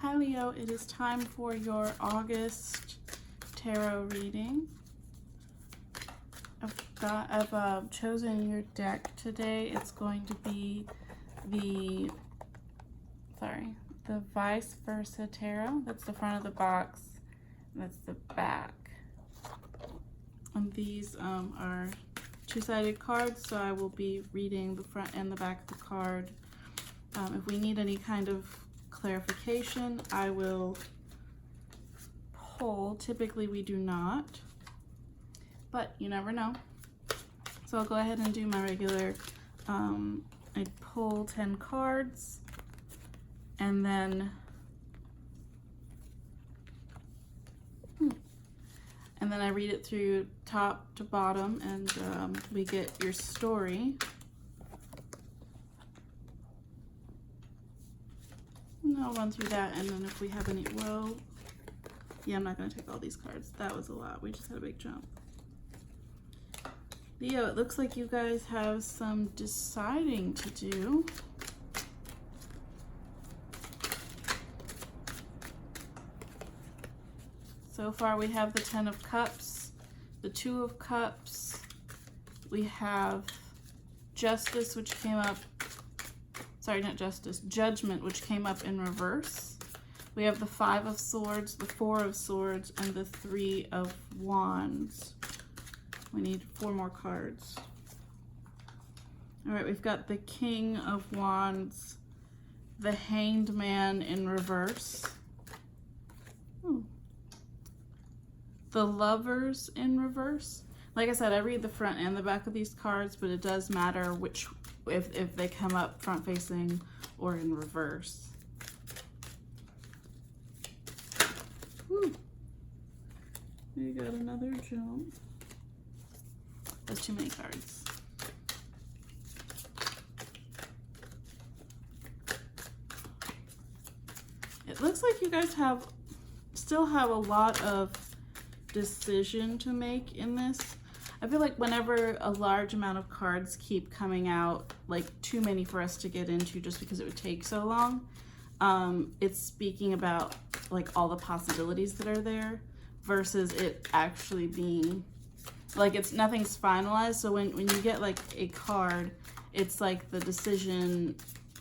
Hi Leo, it is time for your August tarot reading. I've chosen your deck today. It's going to be the Vice Versa Tarot. That's the front of the box, and that's the back. And these are two-sided cards, so I will be reading the front and the back of the card. If we need any kind of clarification, I will pull. Typically we do not, but you never know. So I'll go ahead and do my regular, I pull 10 cards, and then I read it through top to bottom, and we get your story. And I'll run through that, and then if we have any, well, yeah, I'm not going to take all these cards. That was a lot. We just had a big jump. Leo, it looks like you guys have some deciding to do. So far we have the 10 of Cups, the 2 of Cups, we have Justice, which came up, sorry, not Justice, Judgment, which came up in reverse. We have the 5 of Swords, the 4 of Swords, and the 3 of Wands. We need 4 more cards. All right, we've got the King of Wands, the Hanged Man in reverse, the Lovers in reverse. Like I said, I read the front and the back of these cards, but it does matter which, if they come up front facing or in reverse. Whew. We got another jump. That's too many cards. It looks like you guys still have a lot of decision to make in this. I feel like whenever a large amount of cards keep coming out, like too many for us to get into just because it would take so long, it's speaking about like all the possibilities that are there versus it actually being like nothing's finalized. So when you get like a card, it's like a decision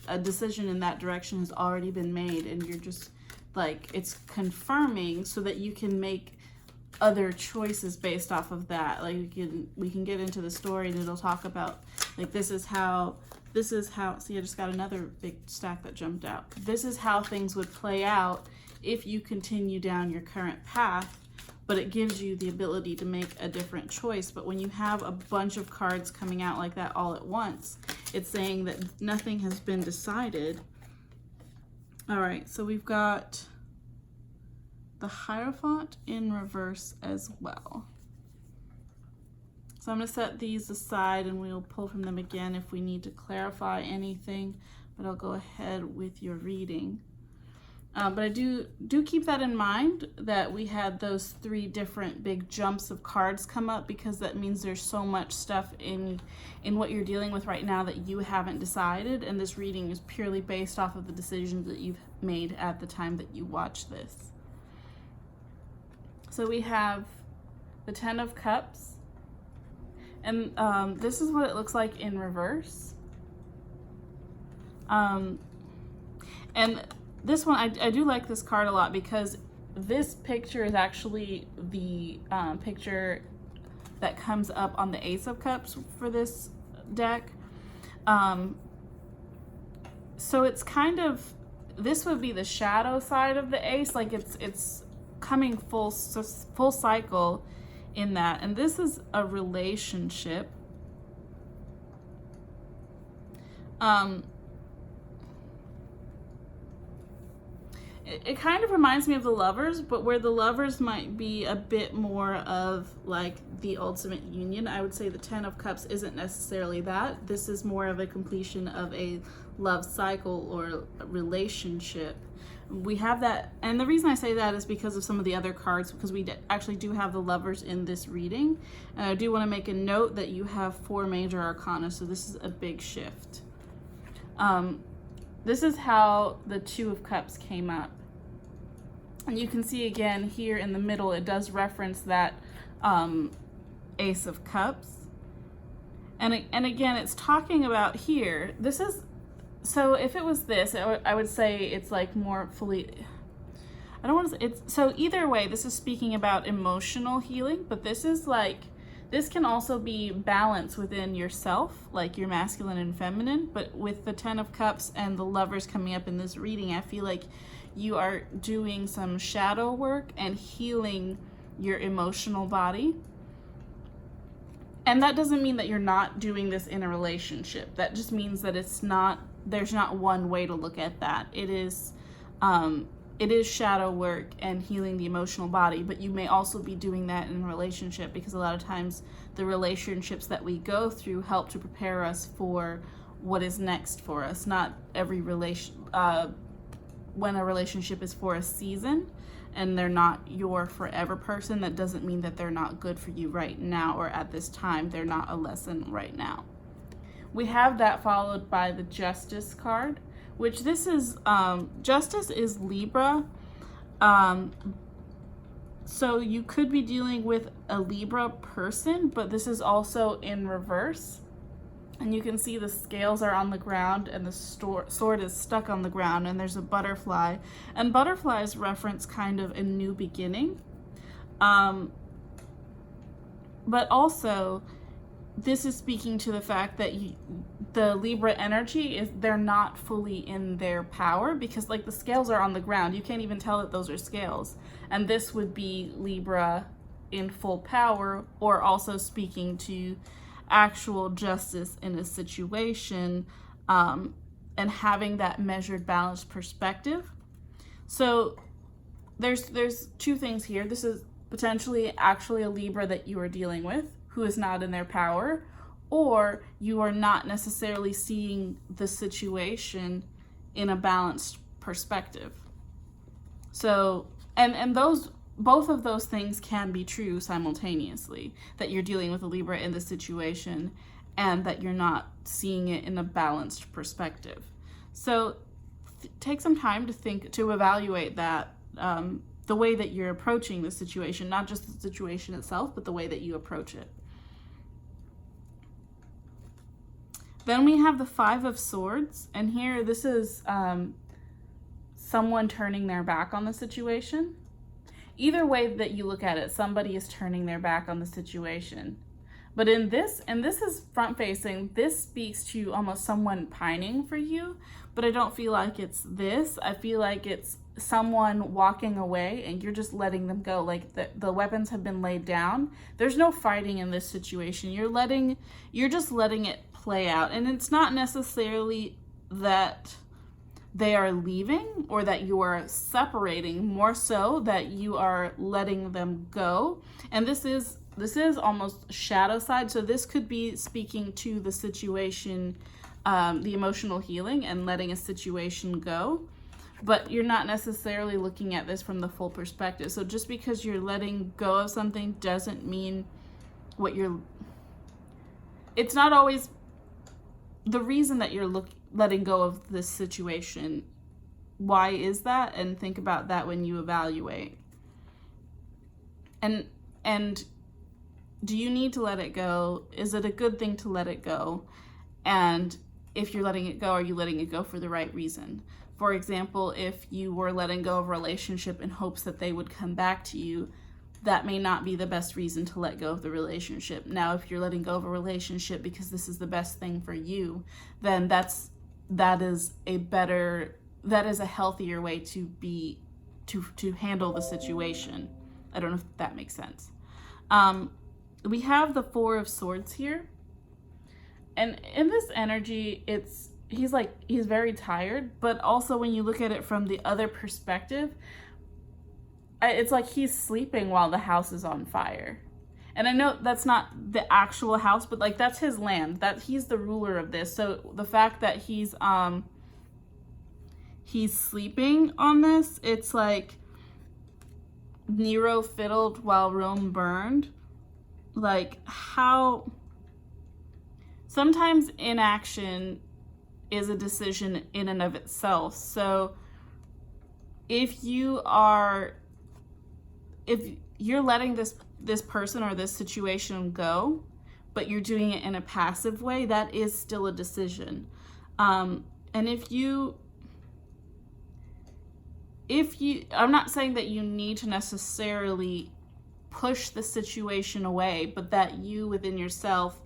in that direction has already been made, and you're just like, it's confirming so that you can make other choices based off of that. Like we can get into the story, and it'll talk about like this is how see, I just got another big stack that jumped out. This is how things would play out if you continue down your current path, but it gives you the ability to make a different choice. But when you have a bunch of cards coming out like that all at once, it's saying that nothing has been decided. All right, so we've got the Hierophant in reverse as well. So I'm going to set these aside, and we'll pull from them again if we need to clarify anything, but I'll go ahead with your reading. But I do keep that in mind, that we had those 3 different big jumps of cards come up, because that means there's so much stuff in what you're dealing with right now that you haven't decided, and this reading is purely based off of the decisions that you've made at the time that you watch this. So we have the 10 of Cups, and this is what it looks like in reverse. And this one, I do like this card a lot, because this picture is actually the picture that comes up on the Ace of Cups for this deck. So it's kind of, this would be the shadow side of the Ace, like it's coming full cycle in that. And this is a relationship. It kind of reminds me of the Lovers, but where the Lovers might be a bit more of like the ultimate union, I would say the 10 of Cups isn't necessarily that. This is more of a completion of a love cycle or a relationship. We have that, and the reason I say that is because of some of the other cards, because we actually do have the Lovers in this reading. And I do want to make a note that you have 4 major arcana, so this is a big shift. This is how the 2 of Cups came up. And you can see again here in the middle, it does reference that Ace of Cups. And again, it's talking about here, this is, so if it was this, I would say it's like more fully, I don't want to say, it's, so either way, this is speaking about emotional healing, but this is like, this can also be balance within yourself, like your masculine and feminine. But with the 10 of Cups and the Lovers coming up in this reading, I feel like you are doing some shadow work and healing your emotional body. And that doesn't mean that you're not doing this in a relationship. That just means that it's not, there's not one way to look at that. It is shadow work and healing the emotional body, but you may also be doing that in a relationship, because a lot of times the relationships that we go through help to prepare us for what is next for us. Not every when a relationship is for a season and they're not your forever person, that doesn't mean that they're not good for you right now, or at this time they're not a lesson right now. We have that followed by the Justice card, which this is, Justice is Libra. So you could be dealing with a Libra person, but this is also in reverse. And you can see the scales are on the ground and the sword is stuck on the ground, and there's a butterfly. And butterflies reference kind of a new beginning. But also, this is speaking to the fact that the Libra energy is, they're not fully in their power, because like the scales are on the ground. You can't even tell that those are scales. And this would be Libra in full power, or also speaking to actual justice in a situation, and having that measured, balanced perspective. So there's two things here. This is potentially actually a Libra that you are dealing with who is not in their power, or you are not necessarily seeing the situation in a balanced perspective. So, and those, both of those things can be true simultaneously, that you're dealing with a Libra in the situation and that you're not seeing it in a balanced perspective. So take some time to think, to evaluate that, the way that you're approaching the situation, not just the situation itself, but the way that you approach it. Then we have the Five of Swords, and here this is someone turning their back on the situation. Either way that you look at it, somebody is turning their back on the situation. But in this, and this is front facing, this speaks to almost someone pining for you, but I don't feel like it's this. I feel like it's someone walking away and you're just letting them go. Like the weapons have been laid down. There's no fighting in this situation. You're just letting it play out. And it's not necessarily that they are leaving or that you are separating, more so that you are letting them go. And this is almost shadow side. So this could be speaking to the situation, the emotional healing and letting a situation go, but you're not necessarily looking at this from the full perspective. So just because you're letting go of something doesn't mean it's not always the reason that you're letting go of this situation. Why is that? And think about that when you evaluate. And do you need to let it go? Is it a good thing to let it go? And if you're letting it go, are you letting it go for the right reason? For example, if you were letting go of a relationship in hopes that they would come back to you, that may not be the best reason to let go of the relationship. Now, if you're letting go of a relationship because this is the best thing for you, then that is a healthier way to handle the situation. I don't know if that makes sense. We have the Four of Swords here. And in this energy, he's very tired, but also when you look at it from the other perspective, it's like he's sleeping while the house is on fire. And I know that's not the actual house, but like that's his land, that he's the ruler of this. So the fact that he's sleeping on this, it's like Nero fiddled while Rome burned. Like how sometimes inaction is a decision in and of itself. So if you're letting this person or this situation go, but you're doing it in a passive way, that is still a decision. And if you, I'm not saying that you need to necessarily push the situation away, but that you within yourself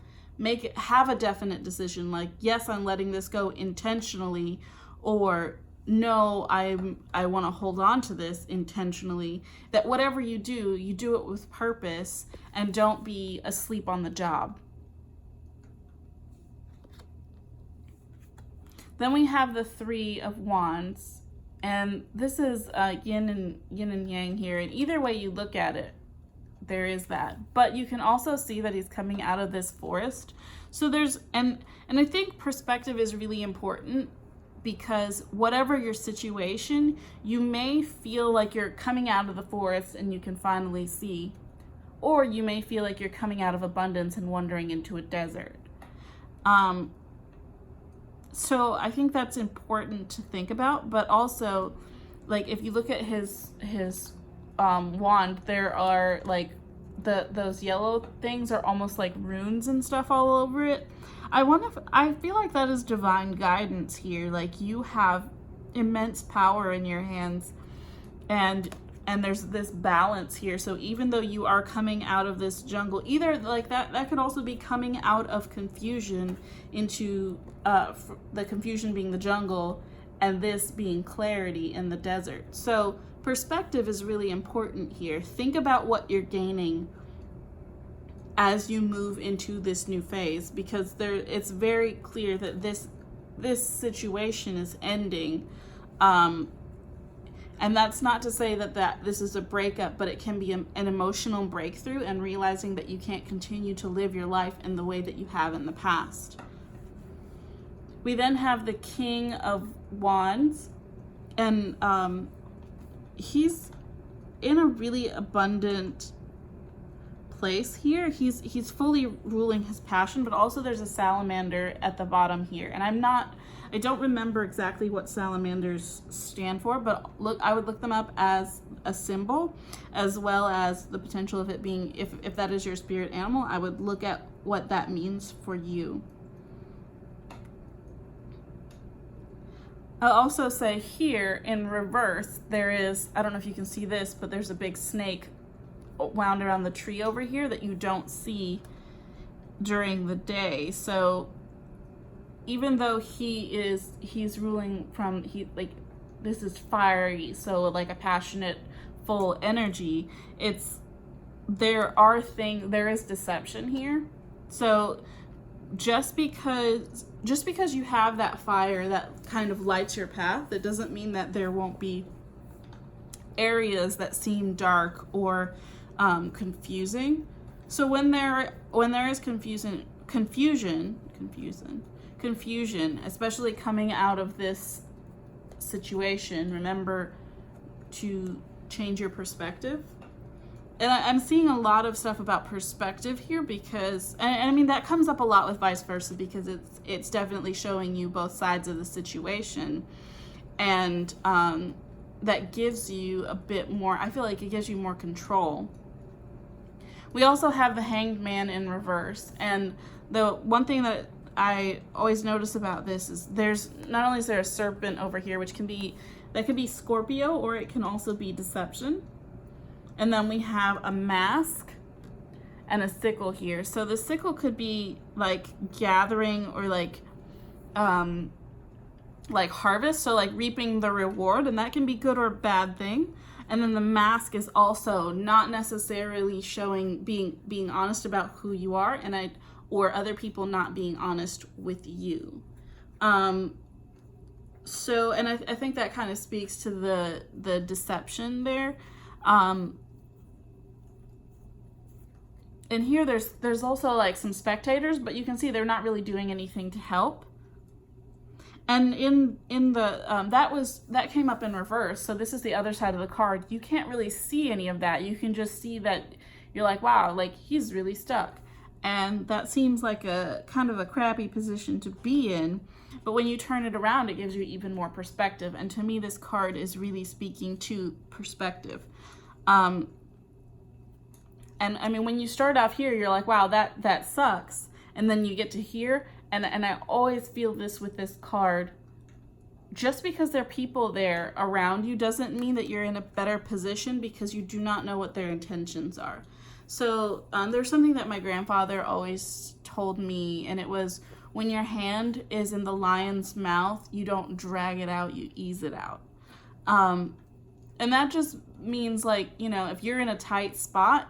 have a definite decision, like, yes, I'm letting this go intentionally, or no, I want to hold on to this intentionally. That whatever you do it with purpose, and don't be asleep on the job. Then we have the Three of Wands, and this is yin and yang here, and either way you look at it, there is that. But you can also see that he's coming out of this forest. So there's, and I think perspective is really important, because whatever your situation, you may feel like you're coming out of the forest and you can finally see, or you may feel like you're coming out of abundance and wandering into a desert. So I think that's important to think about. But also, like, if you look at his wand, there are like those yellow things are almost like runes and stuff all over it. I feel like that is divine guidance here. Like, you have immense power in your hands, and there's this balance here. So even though you are coming out of this jungle, either like that could also be coming out of confusion into the confusion being the jungle, and this being clarity in the desert. So perspective is really important here. Think about what you're gaining as you move into this new phase, because it's very clear that this situation is ending. And that's not to say that this is a breakup, but it can be an emotional breakthrough, and realizing that you can't continue to live your life in the way that you have in the past. We then have the King of Wands, and he's in a really abundant place here. He's fully ruling his passion, but also there's a salamander at the bottom here, and I don't remember exactly what salamanders stand for, but I would look them up as a symbol, as well as the potential of it being, if that is your spirit animal, I would look at what that means for you. I'll also say here in reverse, there is, I don't know if you can see this, but there's a big snake wound around the tree over here that you don't see during the day. So even though he's ruling from, this is fiery, so like a passionate, full energy, there is deception here. So just because you have that fire that kind of lights your path, that doesn't mean that there won't be areas that seem dark or confusing. So when there is confusion, especially coming out of this situation, remember to change your perspective. And I'm seeing a lot of stuff about perspective here, because, and I mean, that comes up a lot with vice versa, because it's definitely showing you both sides of the situation. And that gives you a bit more, I feel like it gives you more control. We also have the Hanged Man in reverse. And the one thing that I always notice about this is not only is there a serpent over here, which could be Scorpio, or it can also be deception. And then we have a mask and a sickle here. So the sickle could be like gathering, or like harvest, so like reaping the reward, and that can be good or bad thing. And then the mask is also not necessarily showing being honest about who you are, or other people not being honest with you. So, and I think that kind of speaks to the deception there. And here there's also like some spectators, but you can see they're not really doing anything to help. And in the that came up in reverse. So this is the other side of the card. You can't really see any of that. You can just see that you're like, wow, like he's really stuck. And that seems like a kind of a crappy position to be in. But when you turn it around, it gives you even more perspective. And to me, this card is really speaking to perspective. And I mean, when you start off here, you're like, wow, that sucks. And then you get to here, and I always feel this with this card. Just because there are people there around you doesn't mean that you're in a better position, because you do not know what their intentions are. So there's something that my grandfather always told me, and it was, when your hand is in the lion's mouth, you don't drag it out, you ease it out. And that just means, like, you know, if you're in a tight spot,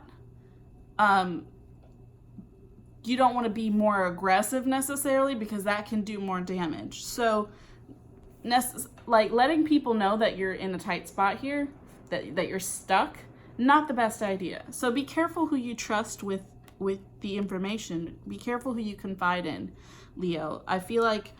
you don't want to be more aggressive necessarily, because that can do more damage. So like letting people know that you're in a tight spot here, that you're stuck, not the best idea. So be careful who you trust with the information. Be careful who you confide in, Leo. I feel like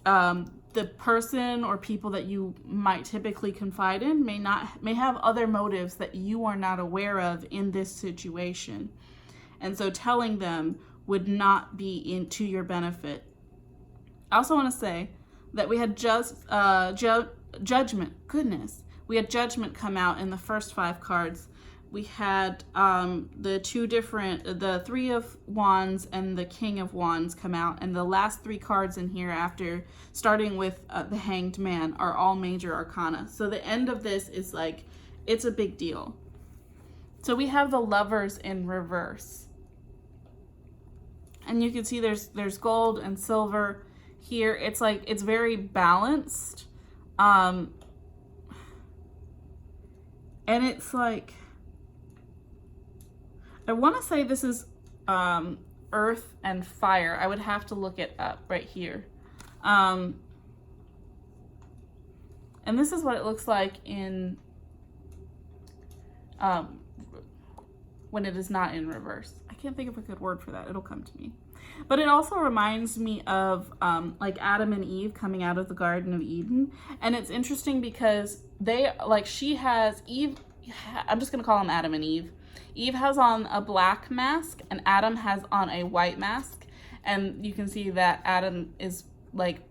the person or people that you might typically confide in may have other motives that you are not aware of in this situation. And so telling them would not be to your benefit. I also want to say that we had just judgment. Goodness. We had judgment come out in the first 5 cards. We had the 3 of Wands and the King of Wands come out, and the last 3 cards in here, after starting with the Hanged Man, are all major arcana. So the end of this is like, it's a big deal. So we have the Lovers in reverse. And you can see there's gold and silver here. It's like, it's very balanced. And it's like, I want to say this is earth and fire. I would have to look it up right here. And this is what it looks like in when it is not in reverse. I can't think of a good word for that. It'll come to me. But it also reminds me of like Adam and Eve coming out of the Garden of Eden. And it's interesting because I'm just going to call them Adam and Eve. Eve has on a black mask and Adam has on a white mask. And you can see that Adam is black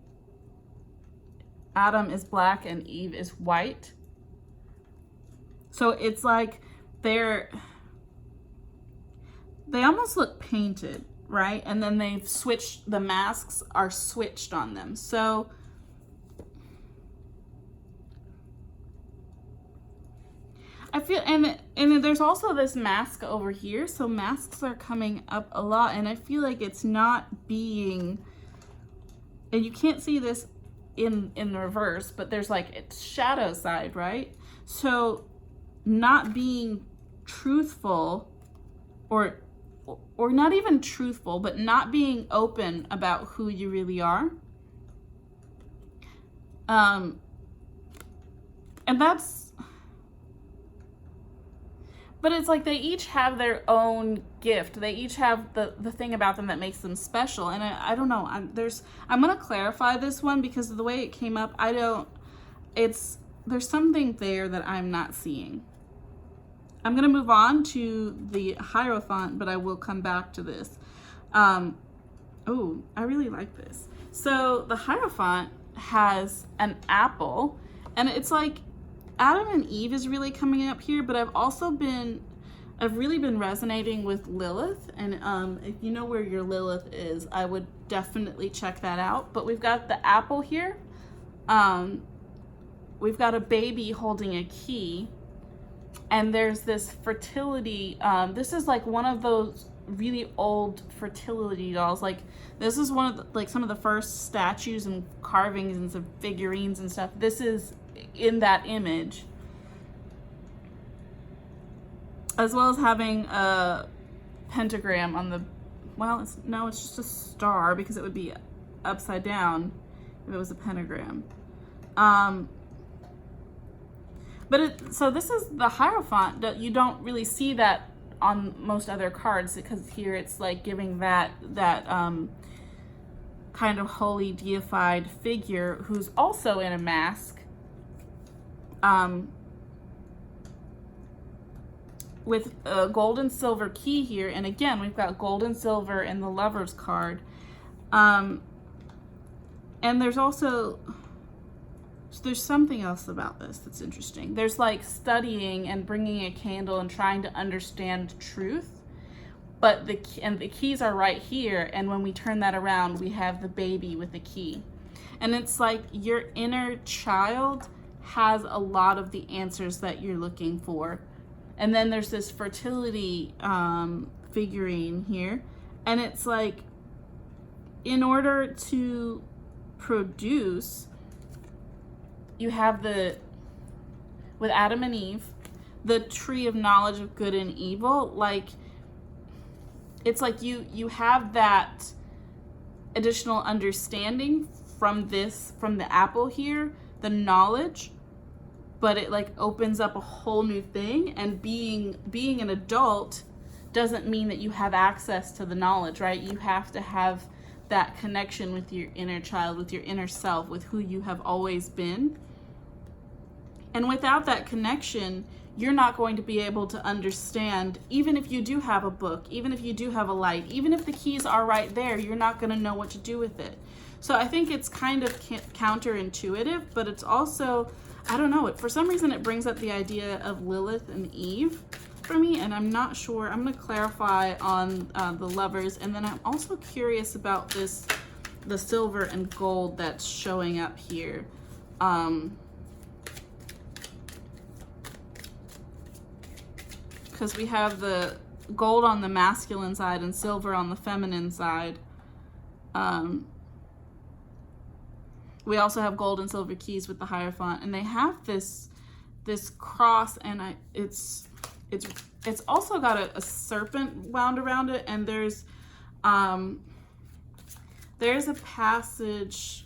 and Eve is white. So it's like they almost look painted, right? And then they've switched, the masks are switched on them. So I feel, and there's also this mask over here. So masks are coming up a lot, and I feel like it's not being, and you can't see this in the reverse, but there's like, it's shadow side, right? So not being truthful, or not even truthful, but not being open about who you really are. And that's, but it's like they each have their own gift. They each have the thing about them that makes them special. And I don't know, I'm going to clarify this one because of the way it came up. There's something there that I'm not seeing. I'm going to move on to the Hierophant, but I will come back to this. Oh, I really like this. So the Hierophant has an apple, and it's like Adam and Eve is really coming up here, but I've really been resonating with Lilith. And if you know where your Lilith is, I would definitely check that out. But we've got the apple here. We've got a baby holding a key. And there's this fertility, this is like one of those really old fertility dolls. Like this is one of some of the first statues and carvings and some figurines and stuff. This is in that image. As well as having a pentagram on the, well, it's just a star because it would be upside down if it was a pentagram. So this is the Hierophant. You don't really see that on most other cards because here it's like giving that kind of holy deified figure who's also in a mask, with a gold and silver key here. And again, we've got gold and silver in the Lovers card. And there's also, there's something else about this that's interesting. There's like studying and bringing a candle and trying to understand truth. But the keys are right here, and when we turn that around, we have the baby with the key. And it's like your inner child has a lot of the answers that you're looking for. And then there's this fertility figurine here, and it's like, in order to produce, you have with Adam and Eve, the tree of knowledge of good and evil. Like, it's like you have that additional understanding from the apple here, the knowledge, but it like opens up a whole new thing. And being an adult doesn't mean that you have access to the knowledge, right? You have to have that connection with your inner child, with your inner self, with who you have always been. And without that connection, you're not going to be able to understand, even if you do have a book, even if you do have a light, even if the keys are right there, you're not going to know what to do with it. So I think it's kind of counterintuitive, but it's also, I don't know, for some reason it brings up the idea of Lilith and Eve for me, and I'm not sure. I'm going to clarify on the lovers, and then I'm also curious about the silver and gold that's showing up here. Because we have the gold on the masculine side and silver on the feminine side. We also have gold and silver keys with the Hierophant, and they have this cross, and it's also got a serpent wound around it. And there's a passage,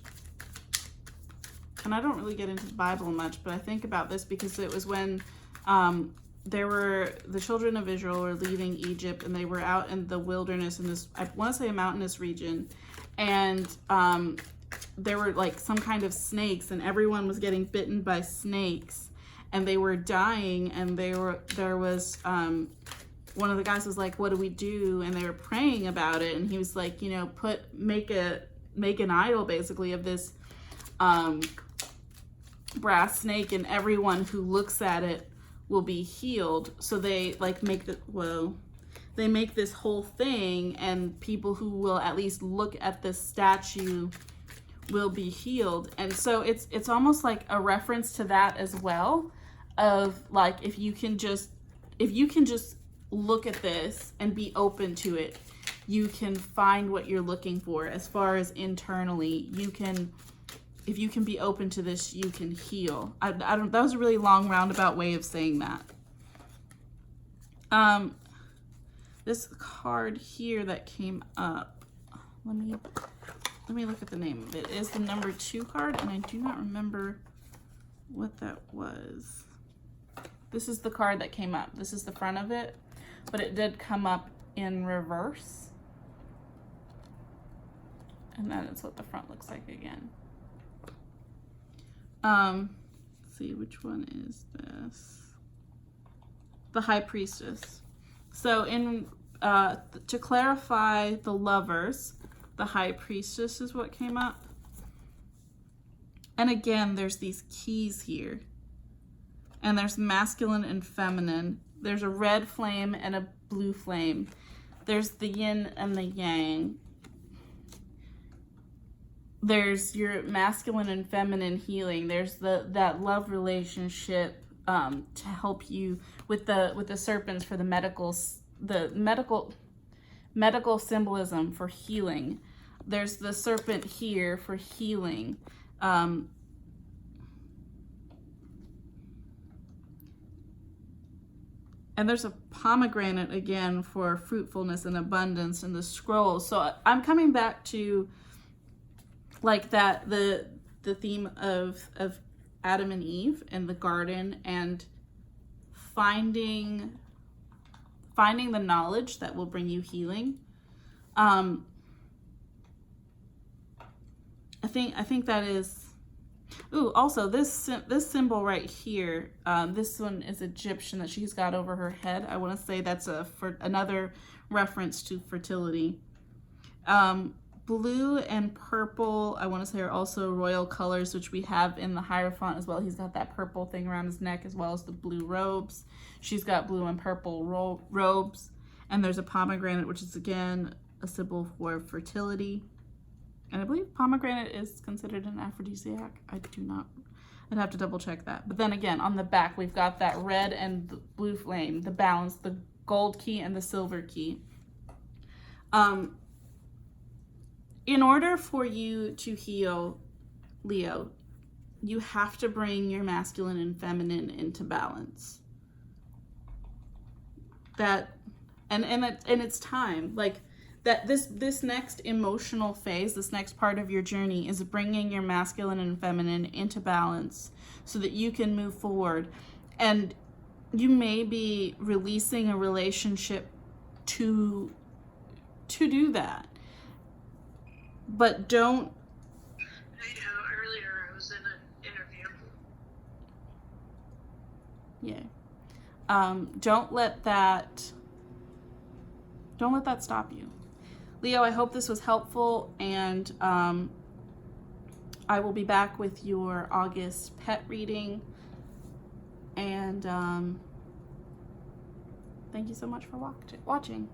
and I don't really get into the Bible much, but I think about this because it was when the children of Israel were leaving Egypt, and they were out in the wilderness in this, I want to say, a mountainous region, and there were like some kind of snakes, and everyone was getting bitten by snakes, and they were dying, and there was one of the guys was like, what do we do? And they were praying about it, and he was like, make an idol basically of this brass snake, and everyone who looks at it will be healed. So they like make this whole thing, and people who will at least look at this statue will be healed. And so it's almost like a reference to that as well, of like, if you can just look at this and be open to it, you can find what you're looking for. As far as internally, if you can be open to this, you can heal. That was a really long roundabout way of saying that. This card here that came up, let me look at the name of it. It is the number 2 card, and I do not remember what that was. This is the card that came up. This is the front of it, but it did come up in reverse. And that is what the front looks like again. Let's see, which one is this? The High Priestess. So to clarify the lovers, the High Priestess is what came up. And again, there's these keys here. And there's masculine and feminine. There's a red flame and a blue flame. There's the yin and the yang. There's your masculine and feminine healing. There's that love relationship to help you with the serpents for the medical symbolism for healing. There's the serpent here for healing. And there's a pomegranate again for fruitfulness and abundance in the scrolls. So I'm coming back to like that, the theme of Adam and Eve and the garden, and finding the knowledge that will bring you healing. I think that is. Ooh, also this symbol right here. This one is Egyptian that she's got over her head. I want to say that's for another reference to fertility. blue and purple, I want to say, are also royal colors, which we have in the Hierophant as well. He's got that purple thing around his neck as well as the blue robes. She's got blue and purple robes. And there's a pomegranate, which is, again, a symbol for fertility. And I believe pomegranate is considered an aphrodisiac. I'd have to double check that. But then again, on the back, we've got that red and the blue flame, the balance, the gold key and the silver key. In order for you to heal, Leo, you have to bring your masculine and feminine into balance. And it's time. Like that this next emotional phase, this next part of your journey is bringing your masculine and feminine into balance so that you can move forward. And you may be releasing a relationship to do that. But don't. Earlier I was in an interview. Yeah. Don't let that stop you. Leo, I hope this was helpful, and I will be back with your August pet reading. And thank you so much for watching.